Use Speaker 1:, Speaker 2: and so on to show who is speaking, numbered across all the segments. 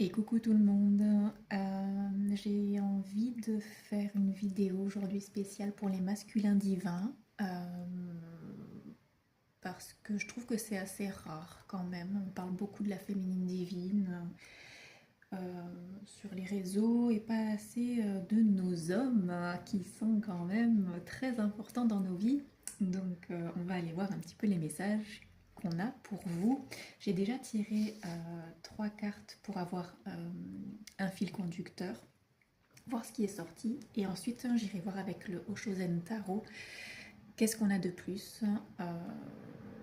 Speaker 1: Et coucou tout le monde, j'ai envie de faire une vidéo aujourd'hui spéciale pour les masculins divins parce que je trouve que c'est assez rare quand même. On parle beaucoup de la féminine divine sur les réseaux et pas assez de nos hommes qui sont quand même très importants dans nos vies. Donc on va aller voir un petit peu les messages qu'on a pour vous. J'ai déjà tiré 3 cartes pour avoir un fil conducteur, voir ce qui est sorti. Et ensuite, j'irai voir avec le Oshozen Tarot qu'est-ce qu'on a de plus.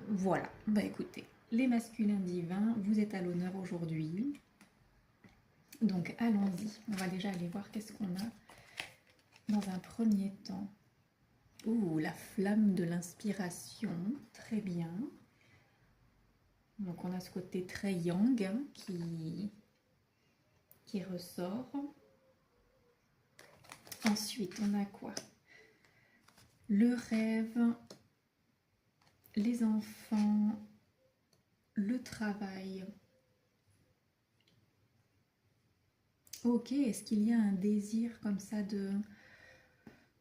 Speaker 1: Voilà, bah écoutez, les masculins divins, vous êtes à l'honneur aujourd'hui. Donc allons-y, on va déjà aller voir qu'est-ce qu'on a dans un premier temps. Ouh, la flamme de l'inspiration, très bien. Donc on a ce côté très yang qui ressort. Ensuite, on a quoi? Le rêve, les enfants, le travail. Ok, est-ce qu'il y a un désir comme ça de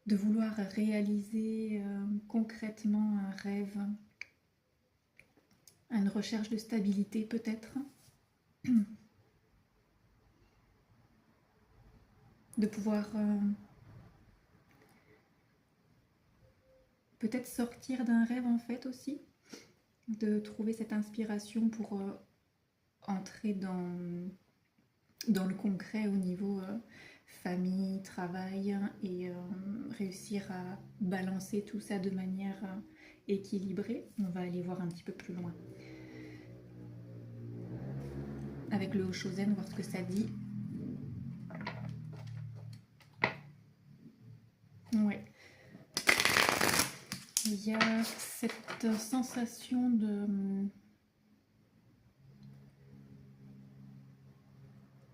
Speaker 1: vouloir réaliser concrètement un rêve? Une recherche de stabilité peut-être? De pouvoir peut-être sortir d'un rêve en fait aussi? De trouver cette inspiration pour entrer dans le concret au niveau famille, travail et réussir à balancer tout ça de manière équilibrée. On va aller voir un petit peu plus loin. Avec le Oshozen, voir ce que ça dit. Ouais. Il y a cette sensation de...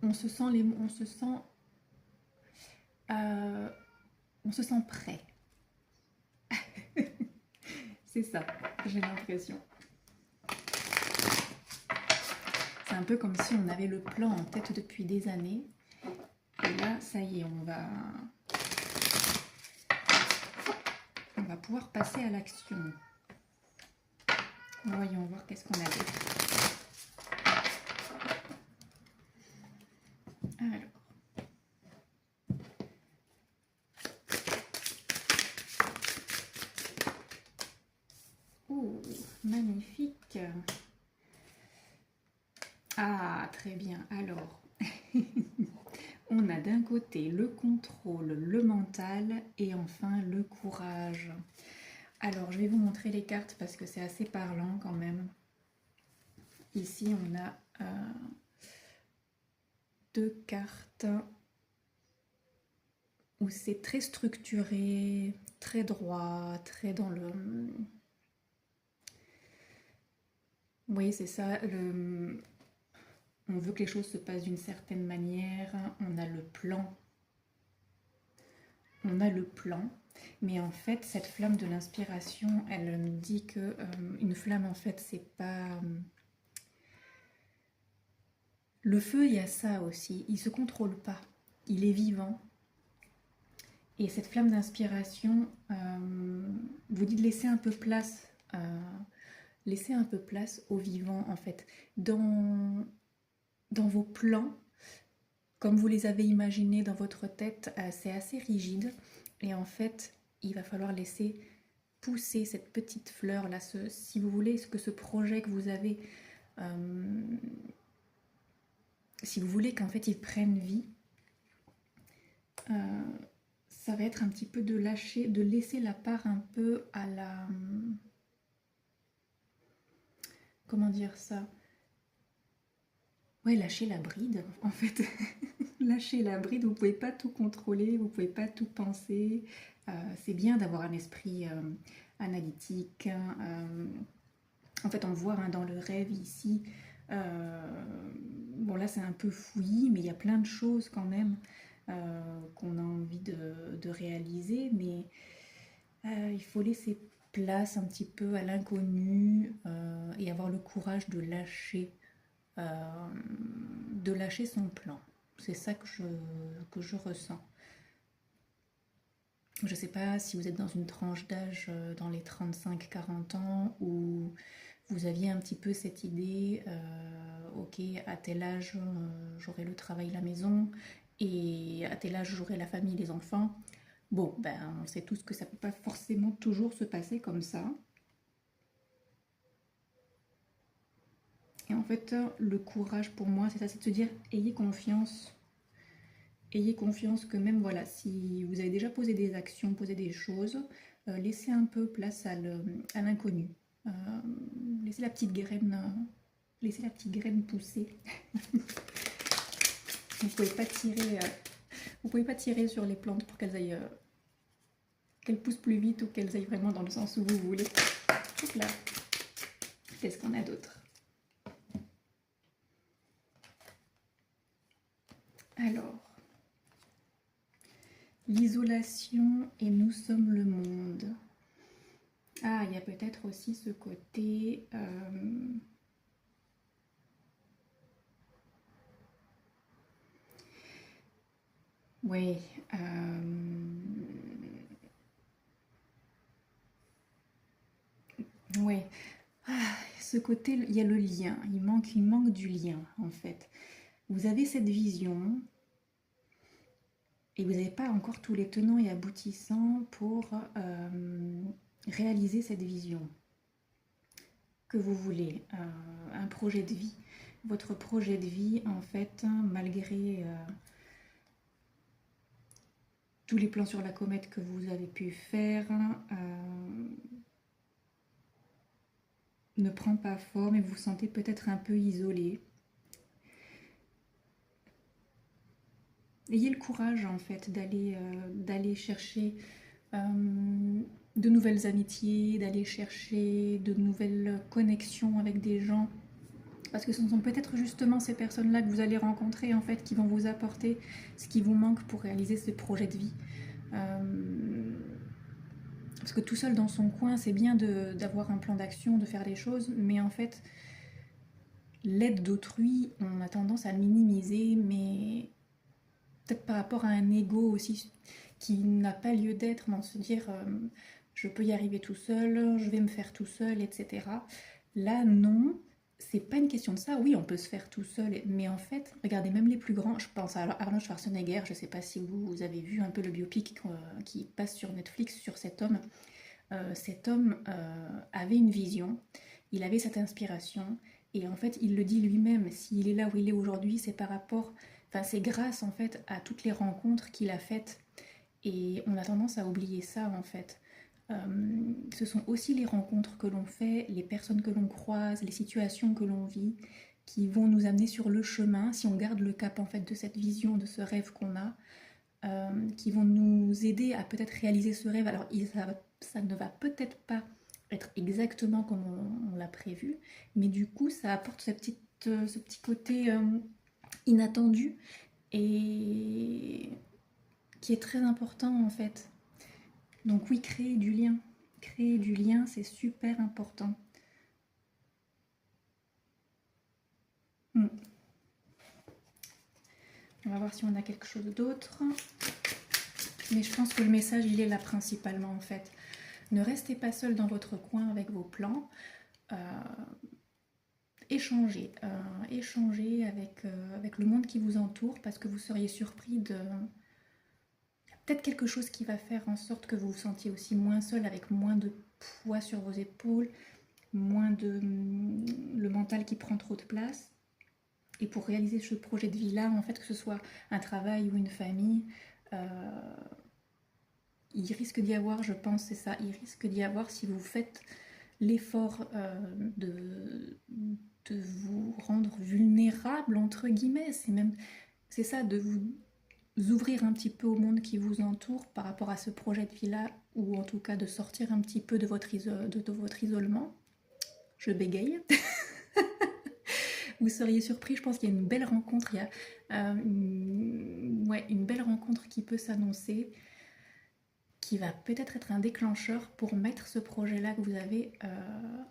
Speaker 1: On se sent on se sent prêt. C'est ça, j'ai l'impression. C'est un peu comme si on avait le plan en tête depuis des années. Et là, ça y est, on va pouvoir passer à l'action. Voyons voir qu'est-ce qu'on avait. Alors. Oh, magnifique. Ah, très bien. Alors, on a d'un côté le contrôle, le mental et enfin le courage. Alors, je vais vous montrer les cartes parce que c'est assez parlant quand même. Ici, on a 2 cartes où c'est très structuré, très droit, très dans le... Vous voyez, c'est ça, on veut que les choses se passent d'une certaine manière, on a le plan. On a le plan, mais en fait, cette flamme de l'inspiration, elle nous dit que une flamme, en fait, c'est pas... Le feu, il y a ça aussi, il se contrôle pas, il est vivant. Et cette flamme d'inspiration vous dit de laisser un peu place au vivant, en fait. Dans vos plans, comme vous les avez imaginés dans votre tête, c'est assez rigide. Et en fait, il va falloir laisser pousser cette petite fleur là, si vous voulez, que ce projet que vous avez, si vous voulez qu'en fait il prenne vie, ça va être un petit peu de lâcher, de laisser la part un peu à la... Comment dire ça? Ouais, lâcher la bride en fait. Lâcher la bride, vous pouvez pas tout contrôler, vous pouvez pas tout penser. C'est bien d'avoir un esprit analytique. En fait, on voit dans le rêve ici, bon là c'est un peu fouillis, mais il y a plein de choses quand même qu'on a envie de réaliser, mais il faut laisser place un petit peu à l'inconnu et avoir le courage de lâcher de lâcher son plan. C'est ça que je ressens. Je ne sais pas si vous êtes dans une tranche d'âge dans les 35-40 ans où vous aviez un petit peu cette idée, ok, à tel âge j'aurai le travail, la maison, et à tel âge j'aurai la famille, les enfants. Bon, ben on sait tous que ça ne peut pas forcément toujours se passer comme ça. Et en fait, le courage pour moi, c'est ça, c'est de se dire, ayez confiance. Ayez confiance que même, voilà, si vous avez déjà posé des actions, posé des choses, laissez un peu place à l'inconnu. Euh, laissez la petite graine, laissez la petite graine pousser. Vous pouvez pas tirer, vous pouvez pas tirer sur les plantes pour qu'elles aillent, qu'elles poussent plus vite ou qu'elles aillent vraiment dans le sens où vous voulez. Hop là. Qu'est-ce qu'on a d'autre? Alors, l'isolation et nous sommes le monde. Ah, il y a peut-être aussi ce côté... Oui. Ouais. Ah, ce côté, il y a le lien. Il manque du lien, en fait. Vous avez cette vision et vous n'avez pas encore tous les tenants et aboutissants pour réaliser cette vision que vous voulez. Un projet de vie. Votre projet de vie, en fait, malgré tous les plans sur la comète que vous avez pu faire, ne prend pas forme et vous vous sentez peut-être un peu isolé. Ayez le courage en fait d'aller chercher de nouvelles amitiés, d'aller chercher de nouvelles connexions avec des gens. Parce que ce sont peut-être justement ces personnes-là que vous allez rencontrer en fait qui vont vous apporter ce qui vous manque pour réaliser ce projet de vie. Parce que tout seul dans son coin, c'est bien d'avoir un plan d'action, de faire des choses, mais en fait, l'aide d'autrui, on a tendance à le minimiser, mais peut-être par rapport à un ego aussi qui n'a pas lieu d'être, dans se dire je peux y arriver tout seul, je vais me faire tout seul, etc. Là, non, c'est pas une question de ça. Oui, on peut se faire tout seul, mais en fait, regardez, même les plus grands, je pense à Arnold Schwarzenegger, je sais pas si vous avez vu un peu le biopic qui passe sur Netflix sur cet homme. Cet homme avait une vision, il avait cette inspiration, et en fait, il le dit lui-même, s'il est là où il est aujourd'hui, c'est par rapport, enfin, c'est grâce en fait à toutes les rencontres qu'il a faites, et on a tendance à oublier ça en fait. Ce sont aussi les rencontres que l'on fait, les personnes que l'on croise, les situations que l'on vit, qui vont nous amener sur le chemin, si on garde le cap en fait de cette vision, de ce rêve qu'on a, qui vont nous aider à peut-être réaliser ce rêve. Alors ça ne va peut-être pas être exactement comme on l'a prévu, mais du coup ça apporte ce petit côté inattendu et qui est très important en fait. Donc oui, créer du lien. Créer du lien, c'est super important. Hmm. On va voir si on a quelque chose d'autre. Mais je pense que le message, il est là principalement en fait. Ne restez pas seul dans votre coin avec vos plans. Échangez, échangez avec le monde qui vous entoure parce que vous seriez surpris de... Peut-être quelque chose qui va faire en sorte que vous vous sentiez aussi moins seul, avec moins de poids sur vos épaules, moins de... le mental qui prend trop de place. Et pour réaliser ce projet de vie-là, en fait, que ce soit un travail ou une famille, il risque d'y avoir, je pense, c'est ça, il risque d'y avoir si vous faites l'effort de vous rendre vulnérable, entre guillemets, c'est ça, de vous ouvrir un petit peu au monde qui vous entoure par rapport à ce projet de vie-là, ou en tout cas de sortir un petit peu de votre isolement. Je bégaye. Vous seriez surpris, je pense qu'il y a une belle rencontre, il y a une belle rencontre qui peut s'annoncer, qui va peut-être être un déclencheur pour mettre ce projet-là que vous avez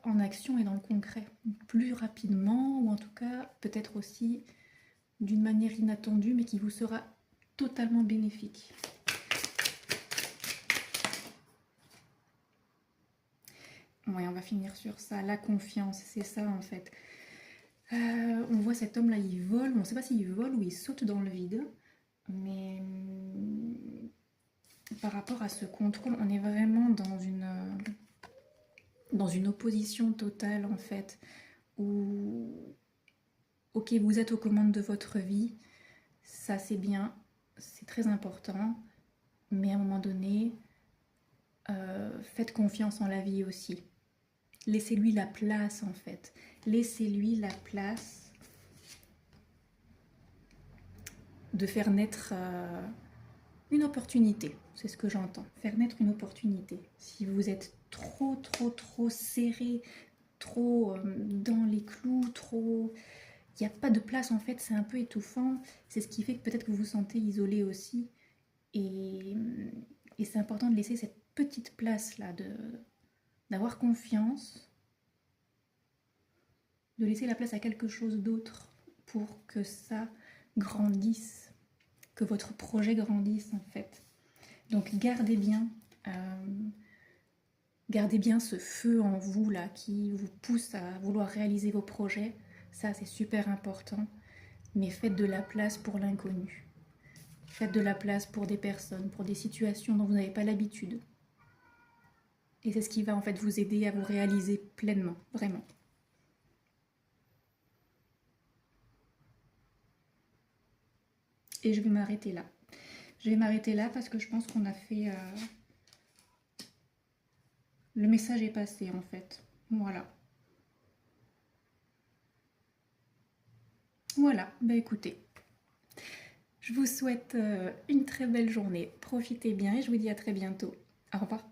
Speaker 1: en action et dans le concret, plus rapidement, ou en tout cas peut-être aussi d'une manière inattendue, mais qui vous sera totalement bénéfique. Ouais, on va finir sur ça, la confiance, c'est ça en fait. On voit cet homme-là, il vole, on ne sait pas s'il vole ou il saute dans le vide, mais par rapport à ce contrôle, on est vraiment dans une opposition totale en fait, où ok, vous êtes aux commandes de votre vie, ça c'est bien, c'est très important, mais à un moment donné, faites confiance en la vie aussi. Laissez-lui la place en fait. Laissez-lui la place de faire naître une opportunité. C'est ce que j'entends. Faire naître une opportunité. Si vous êtes trop serré, trop dans les clous, trop... Il n'y a pas de place en fait, c'est un peu étouffant. C'est ce qui fait que peut-être que vous vous sentez isolé aussi. Et c'est important de laisser cette petite place là, d'avoir confiance, de laisser la place à quelque chose d'autre pour que ça grandisse, que votre projet grandisse en fait. Donc gardez bien ce feu en vous là qui vous pousse à vouloir réaliser vos projets. Ça c'est super important, mais faites de la place pour l'inconnu. Faites de la place pour des personnes, pour des situations dont vous n'avez pas l'habitude. Et c'est ce qui va en fait vous aider à vous réaliser pleinement, vraiment. Et je vais m'arrêter là. Je vais m'arrêter là parce que je pense qu'on a fait... Le message est passé en fait. Voilà. Voilà, bah écoutez. Je vous souhaite une très belle journée. Profitez bien et je vous dis à très bientôt. Au revoir.